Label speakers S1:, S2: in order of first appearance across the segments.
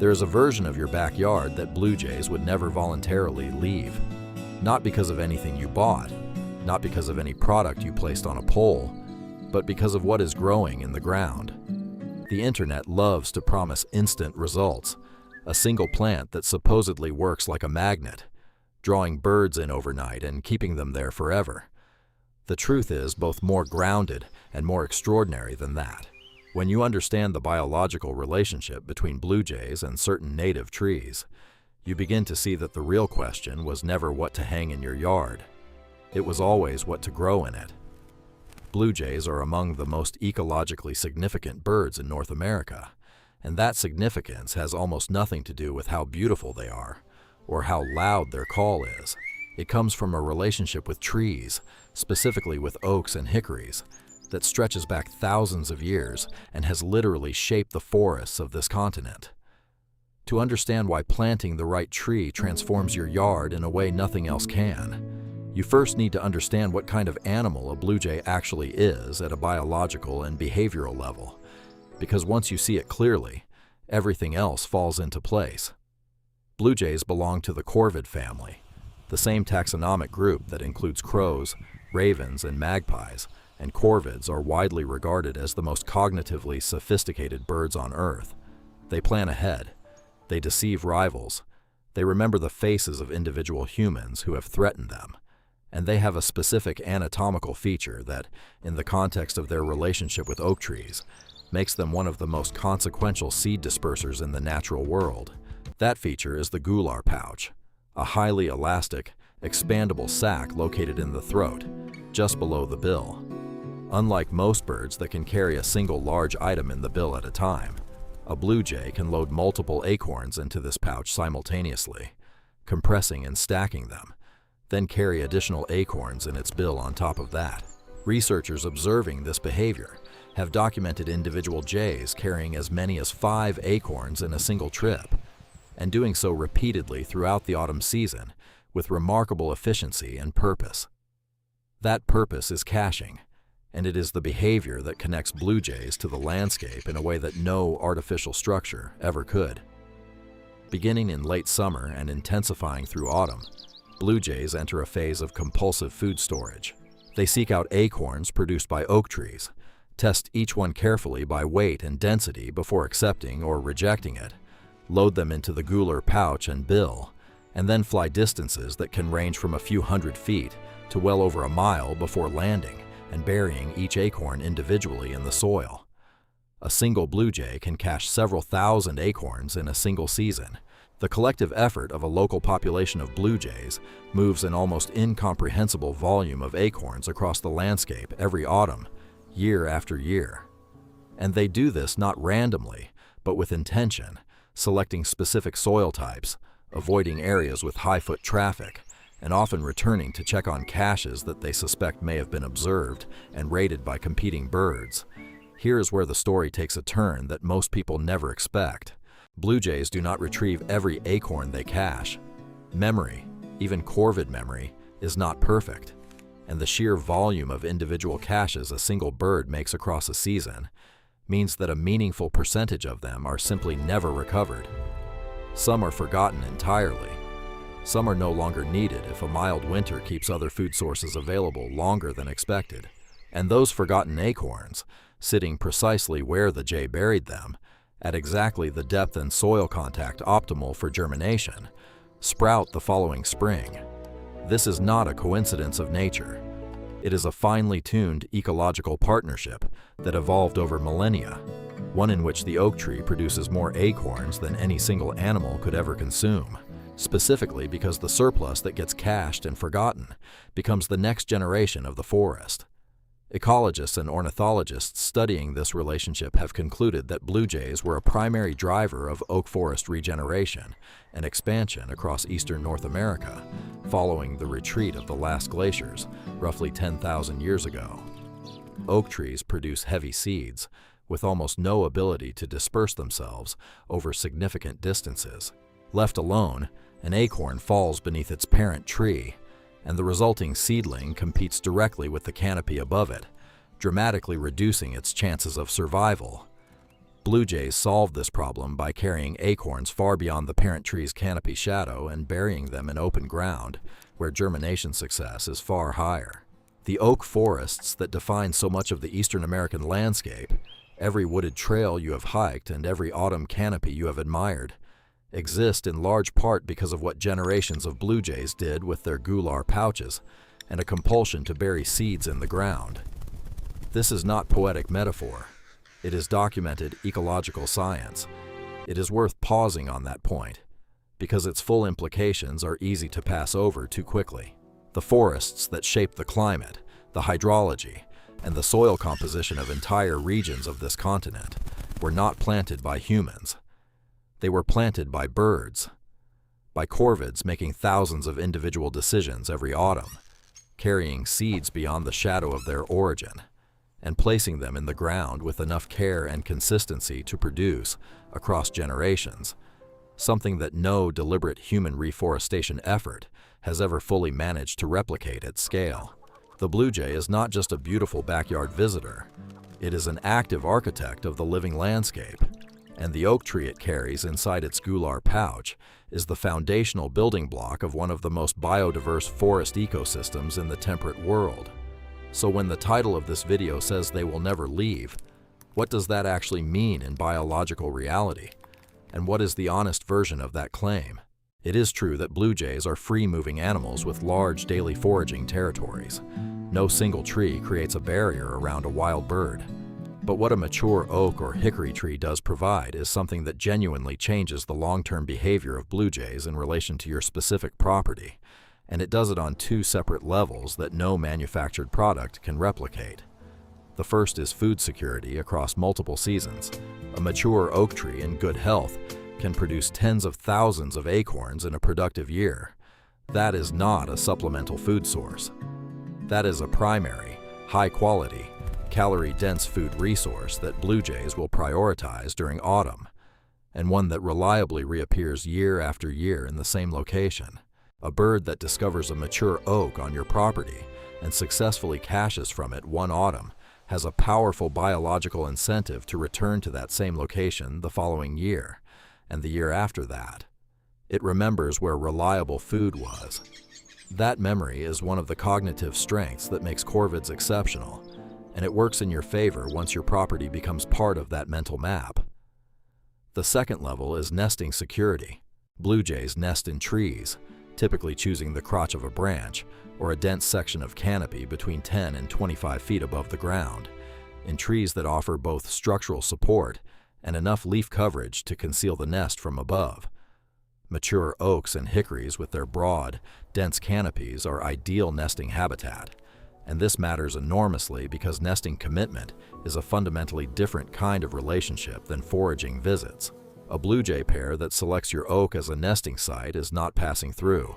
S1: There is a version of your backyard that blue jays would never voluntarily leave. Not because of anything you bought, not because of any product you placed on a pole, but because of what is growing in the ground. The internet loves to promise instant results, a single plant that supposedly works like a magnet, drawing birds in overnight and keeping them there forever. The truth is both more grounded and more extraordinary than that. When you understand the biological relationship between blue jays and certain native trees, you begin to see that the real question was never what to hang in your yard. It was always what to grow in it. Blue jays are among the most ecologically significant birds in North America, and that significance has almost nothing to do with how beautiful they are or how loud their call is. It comes from a relationship with trees, specifically with oaks and hickories, that stretches back thousands of years and has literally shaped the forests of this continent. To understand why planting the right tree transforms your yard in a way nothing else can, you first need to understand what kind of animal a blue jay actually is at a biological and behavioral level, because once you see it clearly, everything else falls into place. Blue jays belong to the corvid family, the same taxonomic group that includes crows, ravens, and magpies, and corvids are widely regarded as the most cognitively sophisticated birds on Earth. They plan ahead. They deceive rivals. They remember the faces of individual humans who have threatened them. And they have a specific anatomical feature that, in the context of their relationship with oak trees, makes them one of the most consequential seed dispersers in the natural world. That feature is the gular pouch, a highly elastic, expandable sac located in the throat, just below the bill. Unlike most birds that can carry a single large item in the bill at a time, a blue jay can load multiple acorns into this pouch simultaneously, compressing and stacking them, then carry additional acorns in its bill on top of that. Researchers observing this behavior have documented individual jays carrying as many as 5 acorns in a single trip, and doing so repeatedly throughout the autumn season with remarkable efficiency and purpose. That purpose is caching, and it is the behavior that connects blue jays to the landscape in a way that no artificial structure ever could. Beginning in late summer and intensifying through autumn, blue jays enter a phase of compulsive food storage. They seek out acorns produced by oak trees, test each one carefully by weight and density before accepting or rejecting it, load them into the gular pouch and bill, and then fly distances that can range from a few hundred feet to well over a mile before landing and burying each acorn individually in the soil. A single blue jay can cache several thousand acorns in a single season. The collective effort of a local population of blue jays moves an almost incomprehensible volume of acorns across the landscape every autumn, year after year. And they do this not randomly, but with intention, selecting specific soil types, avoiding areas with high foot traffic, and often returning to check on caches that they suspect may have been observed and raided by competing birds. Here is where the story takes a turn that most people never expect. Blue jays do not retrieve every acorn they cache. Memory, even corvid memory, is not perfect, and the sheer volume of individual caches a single bird makes across a season means that a meaningful percentage of them are simply never recovered. Some are forgotten entirely. Some are no longer needed if a mild winter keeps other food sources available longer than expected. And those forgotten acorns, sitting precisely where the jay buried them, at exactly the depth and soil contact optimal for germination, sprout the following spring. This is not a coincidence of nature. It is a finely tuned ecological partnership that evolved over millennia, one in which the oak tree produces more acorns than any single animal could ever consume, specifically because the surplus that gets cached and forgotten becomes the next generation of the forest. Ecologists and ornithologists studying this relationship have concluded that blue jays were a primary driver of oak forest regeneration and expansion across eastern North America, following the retreat of the last glaciers, roughly 10,000 years ago. Oak trees produce heavy seeds, with almost no ability to disperse themselves over significant distances. Left alone, an acorn falls beneath its parent tree, and the resulting seedling competes directly with the canopy above it, dramatically reducing its chances of survival. Blue jays solve this problem by carrying acorns far beyond the parent tree's canopy shadow and burying them in open ground, where germination success is far higher. The oak forests that define so much of the eastern American landscape, every wooded trail you have hiked and every autumn canopy you have admired, exist in large part because of what generations of blue jays did with their gular pouches and a compulsion to bury seeds in the ground. This is not poetic metaphor. It is documented ecological science. It is worth pausing on that point, because its full implications are easy to pass over too quickly. The forests that shape the climate, the hydrology, and the soil composition of entire regions of this continent were not planted by humans. They were planted by birds, by corvids making thousands of individual decisions every autumn, carrying seeds beyond the shadow of their origin, and placing them in the ground with enough care and consistency to produce, across generations, something that no deliberate human reforestation effort has ever fully managed to replicate at scale. The blue jay is not just a beautiful backyard visitor, it is an active architect of the living landscape, and the oak tree it carries inside its gular pouch is the foundational building block of one of the most biodiverse forest ecosystems in the temperate world. So when the title of this video says they will never leave, what does that actually mean in biological reality? And what is the honest version of that claim? It is true that blue jays are free-moving animals with large daily foraging territories. No single tree creates a barrier around a wild bird. But what a mature oak or hickory tree does provide is something that genuinely changes the long-term behavior of blue jays in relation to your specific property. And it does it on two separate levels that no manufactured product can replicate. The first is food security across multiple seasons. A mature oak tree in good health can produce tens of thousands of acorns in a productive year. That is not a supplemental food source. That is a primary, high-quality, calorie-dense food resource that blue jays will prioritize during autumn, and one that reliably reappears year after year in the same location. A bird that discovers a mature oak on your property and successfully caches from it one autumn has a powerful biological incentive to return to that same location the following year, and the year after that. It remembers where reliable food was. That memory is one of the cognitive strengths that makes corvids exceptional, and it works in your favor once your property becomes part of that mental map. The second level is nesting security. Blue jays nest in trees, typically choosing the crotch of a branch or a dense section of canopy between 10 and 25 feet above the ground, in trees that offer both structural support and enough leaf coverage to conceal the nest from above. Mature oaks and hickories with their broad, dense canopies are ideal nesting habitat, and this matters enormously because nesting commitment is a fundamentally different kind of relationship than foraging visits. A blue jay pair that selects your oak as a nesting site is not passing through.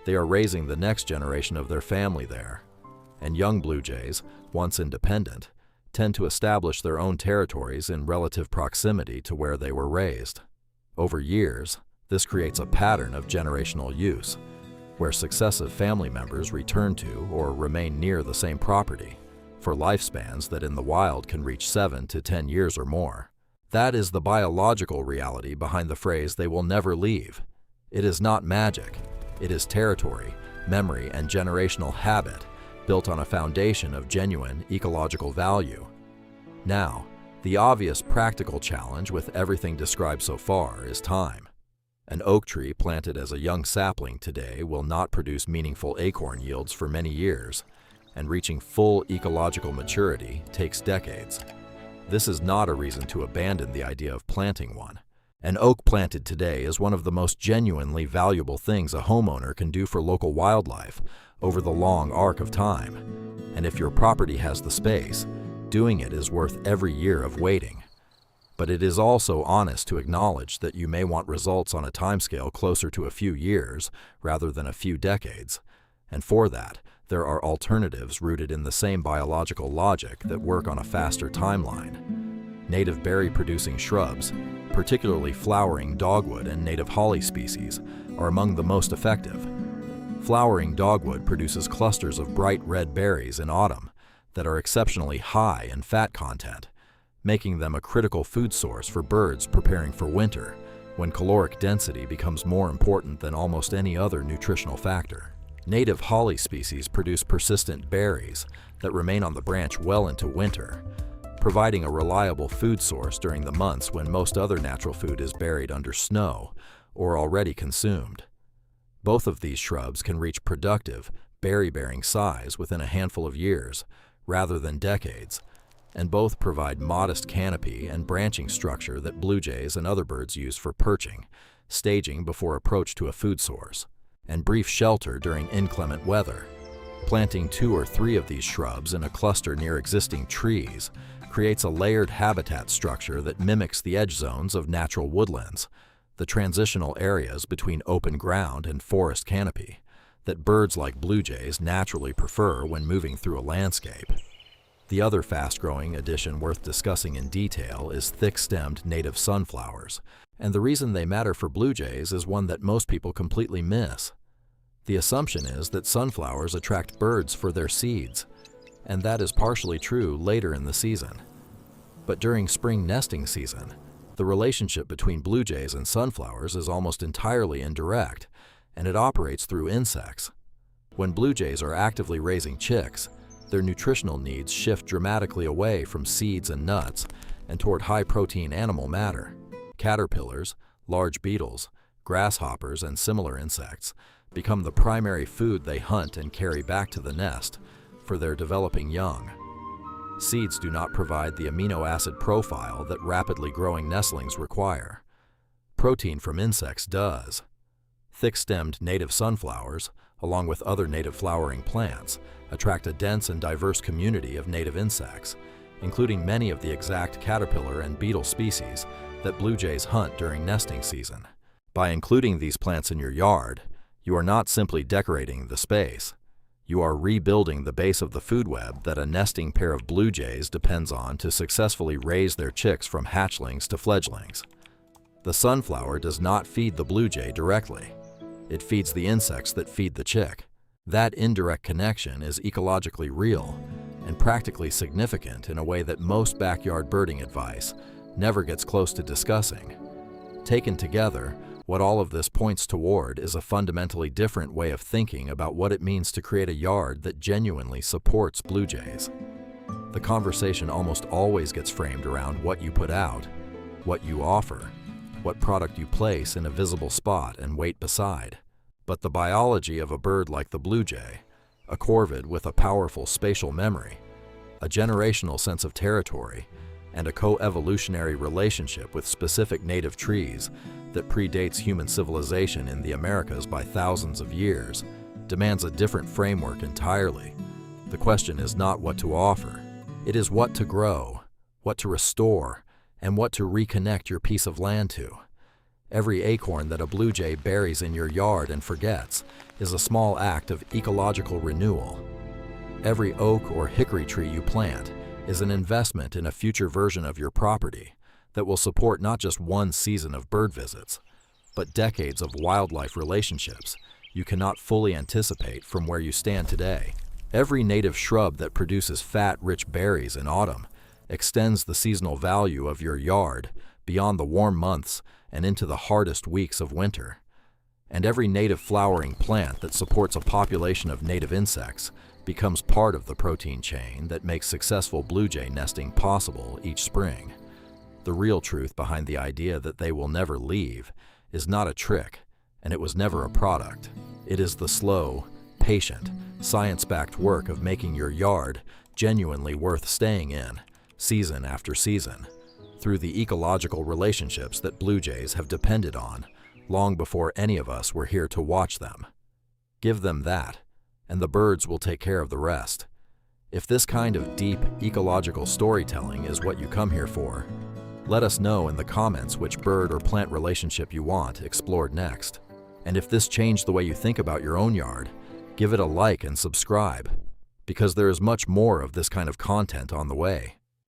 S1: They are raising the next generation of their family there, and young blue jays, once independent, tend to establish their own territories in relative proximity to where they were raised. Over years, this creates a pattern of generational use, where successive family members return to or remain near the same property, for lifespans that in the wild can reach 7 to 10 years or more. That is the biological reality behind the phrase "they will never leave." It is not magic. It is territory, memory, and generational habit built on a foundation of genuine ecological value. Now, the obvious practical challenge with everything described so far is time. An oak tree planted as a young sapling today will not produce meaningful acorn yields for many years, and reaching full ecological maturity takes decades. This is not a reason to abandon the idea of planting one. An oak planted today is one of the most genuinely valuable things a homeowner can do for local wildlife over the long arc of time. And if your property has the space, doing it is worth every year of waiting. But it is also honest to acknowledge that you may want results on a timescale closer to a few years rather than a few decades. And for that, there are alternatives rooted in the same biological logic that work on a faster timeline. Native berry-producing shrubs, particularly flowering dogwood and native holly species, are among the most effective. Flowering dogwood produces clusters of bright red berries in autumn that are exceptionally high in fat content, making them a critical food source for birds preparing for winter, when caloric density becomes more important than almost any other nutritional factor. Native holly species produce persistent berries that remain on the branch well into winter, providing a reliable food source during the months when most other natural food is buried under snow or already consumed. Both of these shrubs can reach productive, berry-bearing size within a handful of years, rather than decades, and both provide modest canopy and branching structure that blue jays and other birds use for perching, staging before approach to a food source, and brief shelter during inclement weather. Planting 2 or 3 of these shrubs in a cluster near existing trees creates a layered habitat structure that mimics the edge zones of natural woodlands, the transitional areas between open ground and forest canopy that birds like blue jays naturally prefer when moving through a landscape. The other fast-growing addition worth discussing in detail is thick-stemmed native sunflowers, and the reason they matter for blue jays is one that most people completely miss. The assumption is that sunflowers attract birds for their seeds, and that is partially true later in the season. But during spring nesting season, the relationship between blue jays and sunflowers is almost entirely indirect, and it operates through insects. When blue jays are actively raising chicks, their nutritional needs shift dramatically away from seeds and nuts and toward high-protein animal matter. Caterpillars, large beetles, grasshoppers, and similar insects become the primary food they hunt and carry back to the nest for their developing young. Seeds do not provide the amino acid profile that rapidly growing nestlings require. Protein from insects does. Thick-stemmed native sunflowers, along with other native flowering plants, attract a dense and diverse community of native insects, including many of the exact caterpillar and beetle species that blue jays hunt during nesting season. By including these plants in your yard, you are not simply decorating the space. You are rebuilding the base of the food web that a nesting pair of blue jays depends on to successfully raise their chicks from hatchlings to fledglings. The sunflower does not feed the blue jay directly. It feeds the insects that feed the chick. That indirect connection is ecologically real and practically significant in a way that most backyard birding advice never gets close to discussing. Taken together, what all of this points toward is a fundamentally different way of thinking about what it means to create a yard that genuinely supports blue jays. The conversation almost always gets framed around what you put out, what you offer, what product you place in a visible spot and wait beside. But the biology of a bird like the blue jay, a corvid with a powerful spatial memory, a generational sense of territory, and a co-evolutionary relationship with specific native trees that predates human civilization in the Americas by thousands of years, demands a different framework entirely. The question is not what to offer. It is what to grow, what to restore, and what to reconnect your piece of land to. Every acorn that a blue jay buries in your yard and forgets is a small act of ecological renewal. Every oak or hickory tree you plant is an investment in a future version of your property that will support not just one season of bird visits, but decades of wildlife relationships you cannot fully anticipate from where you stand today. Every native shrub that produces fat, rich berries in autumn extends the seasonal value of your yard beyond the warm months and into the hardest weeks of winter. And every native flowering plant that supports a population of native insects becomes part of the protein chain that makes successful blue jay nesting possible each spring. The real truth behind the idea that they will never leave is not a trick, and it was never a product. It is the slow, patient, science-backed work of making your yard genuinely worth staying in, season after season, through the ecological relationships that blue jays have depended on long before any of us were here to watch them. Give them that, and the birds will take care of the rest. If this kind of deep ecological storytelling is what you come here for, let us know in the comments which bird or plant relationship you want explored next. And if this changed the way you think about your own yard, give it a like and subscribe, because there is much more of this kind of content on the way.